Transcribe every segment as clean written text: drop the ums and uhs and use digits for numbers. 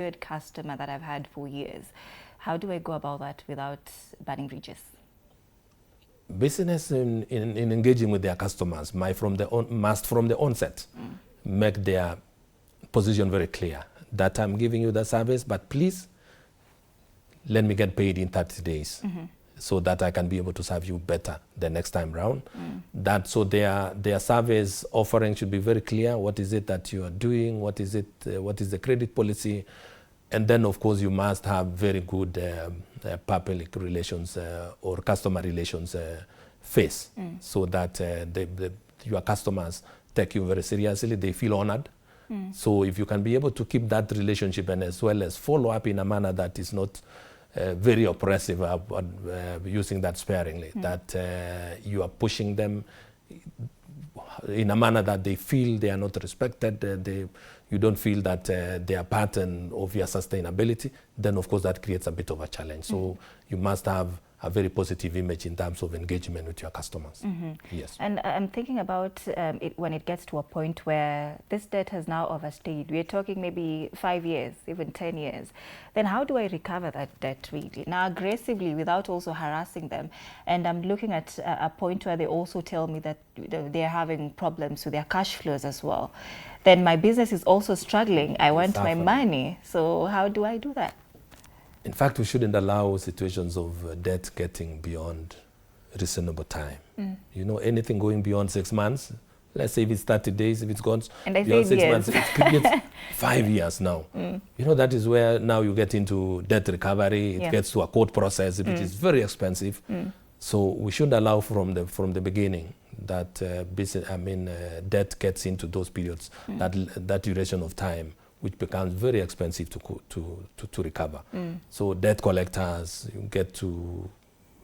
good customer that I've had for years. How do I go about that without burning bridges? Business in engaging with their customers must from the onset make their position very clear that I'm giving you the service, but please let me get paid in 30 days so that I can be able to serve you better the next time round. So their service offering should be very clear. What is it that you are doing? What is the credit policy? And then, of course, you must have very good public relations or customer relations face, so that your customers take you very seriously. They feel honored. So if you can be able to keep that relationship and as well as follow up in a manner that is not very oppressive, using that sparingly, that you are pushing them in a manner that they feel they are not respected, you don't feel that they are part of your sustainability, then of course that creates a bit of a challenge. So you must have a very positive image in terms of engagement with your customers. Yes. And I'm thinking about it when it gets to a point where this debt has now overstayed. We're talking maybe 5 years, even 10 years. Then how do I recover that debt really? Now aggressively without also harassing them. And I'm looking at a point where they also tell me that they're having problems with their cash flows as well. Then my business is also struggling. I want my money. So how do I do that? In fact, we shouldn't allow situations of debt getting beyond reasonable time. You know, anything going beyond 6 months, let's say if it's 30 days, if it's gone beyond 6 months, it creates 5 years now. You know, that is where now you get into debt recovery. It gets to a court process, which is very expensive. So we should allow from the beginning that debt gets into those periods, that duration of time, which becomes very expensive to recover. So debt collectors, you get to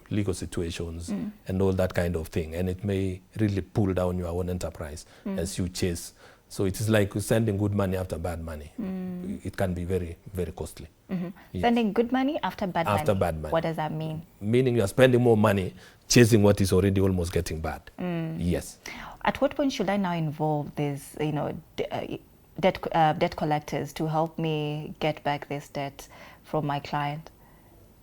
legal situations and all that kind of thing, and it may really pull down your own enterprise as you chase. So it is like sending good money after bad money. It can be very, very costly. Yes. Sending good money after bad money? After bad money. What does that mean? Meaning you are spending more money chasing what is already almost getting bad. Yes. At what point should I now involve these, debt collectors to help me get back this debt from my client?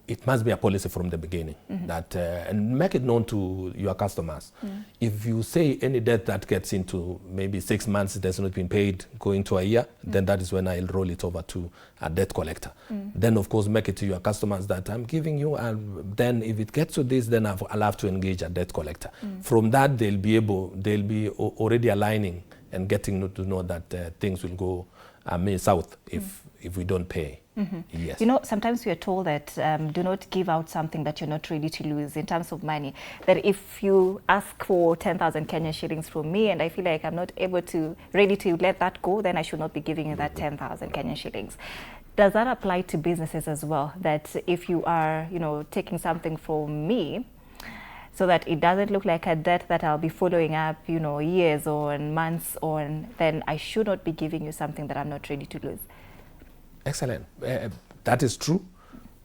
It must be a policy from the beginning that and make it known to your customers. If you say any debt that gets into maybe 6 months, it has not been paid, going to a year, then that is when I'll roll it over to a debt collector. Then of course make it to your customers that I'm giving you, and then if it gets to this, then I'll have to engage a debt collector. From that they'll be already aligning and getting to know that things will go south if we don't pay. Yes. You know, sometimes we are told that do not give out something that you're not ready to lose in terms of money. That if you ask for 10,000 Kenyan shillings from me and I feel like I'm not ready to let that go, then I should not be giving you that 10,000 Kenyan shillings. Does that apply to businesses as well? That if you are, taking something from me, so that it doesn't look like a debt that I'll be following up, years or months on, then I should not be giving you something that I'm not ready to lose. Excellent. That is true.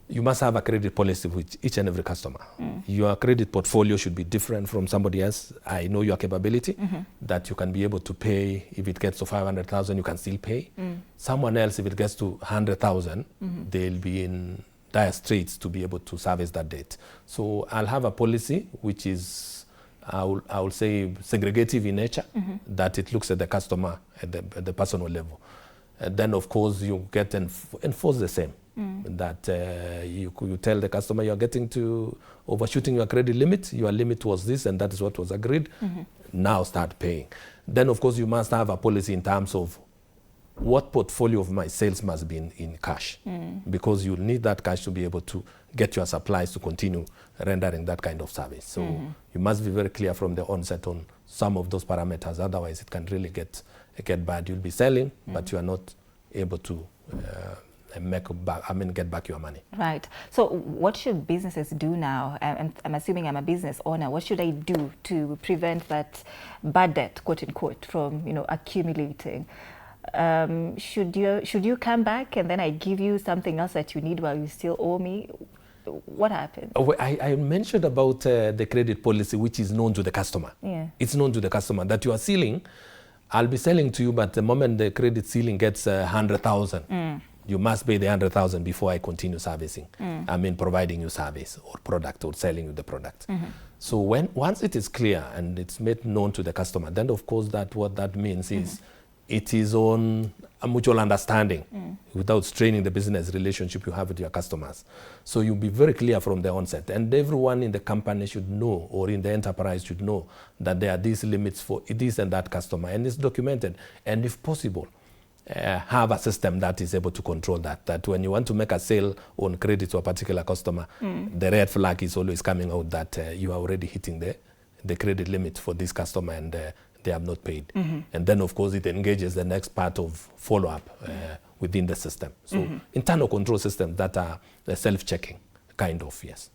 You must have a credit policy with each and every customer. Your credit portfolio should be different from somebody else. I know your capability, that you can be able to pay. If it gets to 500,000, you can still pay. Someone else, if it gets to 100,000, they'll be in dire straits to be able to service that debt. So I'll have a policy which is, I will say, segregative in nature, that it looks at the customer at the personal level. Then of course you get enforce the same, that you tell the customer you're getting to overshooting your credit limit, your limit was this and that is what was agreed, now start paying. Then of course you must have a policy in terms of what portfolio of my sales must be in cash, because you'll need that cash to be able to get your supplies to continue rendering that kind of service. So you must be very clear from the onset on some of those parameters, otherwise it can really get bad. You'll be selling, but you are not able to get back your money. Right. So what should businesses do now? I'm assuming I'm a business owner. What should I do to prevent that bad debt, quote unquote, from accumulating? Should you come back and then I give you something else that you need while you still owe me? What happens? I mentioned about the credit policy, which is known to the customer. It's known to the customer that you are sealing. I'll be selling to you, but the moment the credit ceiling gets 100,000, You must pay the 100,000 before I continue servicing. I mean, providing you service or product or selling you the product. So once it is clear and it's made known to the customer, then of course what that means is it is on a mutual understanding without straining the business relationship you have with your customers. So you'll be very clear from the onset, and everyone in the company should know, or in the enterprise should know, that there are these limits for this and that customer, and it's documented. And if possible, have a system that is able to control that when you want to make a sale on credit to a particular customer, the red flag is always coming out that you are already hitting the credit limit for this customer, and they have not paid. And then, of course, it engages the next part of follow-up within the system. So internal control systems that are self-checking, kind of, yes.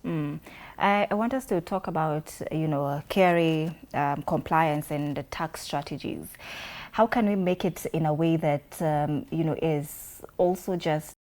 I want us to talk about, KRA compliance and the tax strategies. How can we make it in a way that, is also just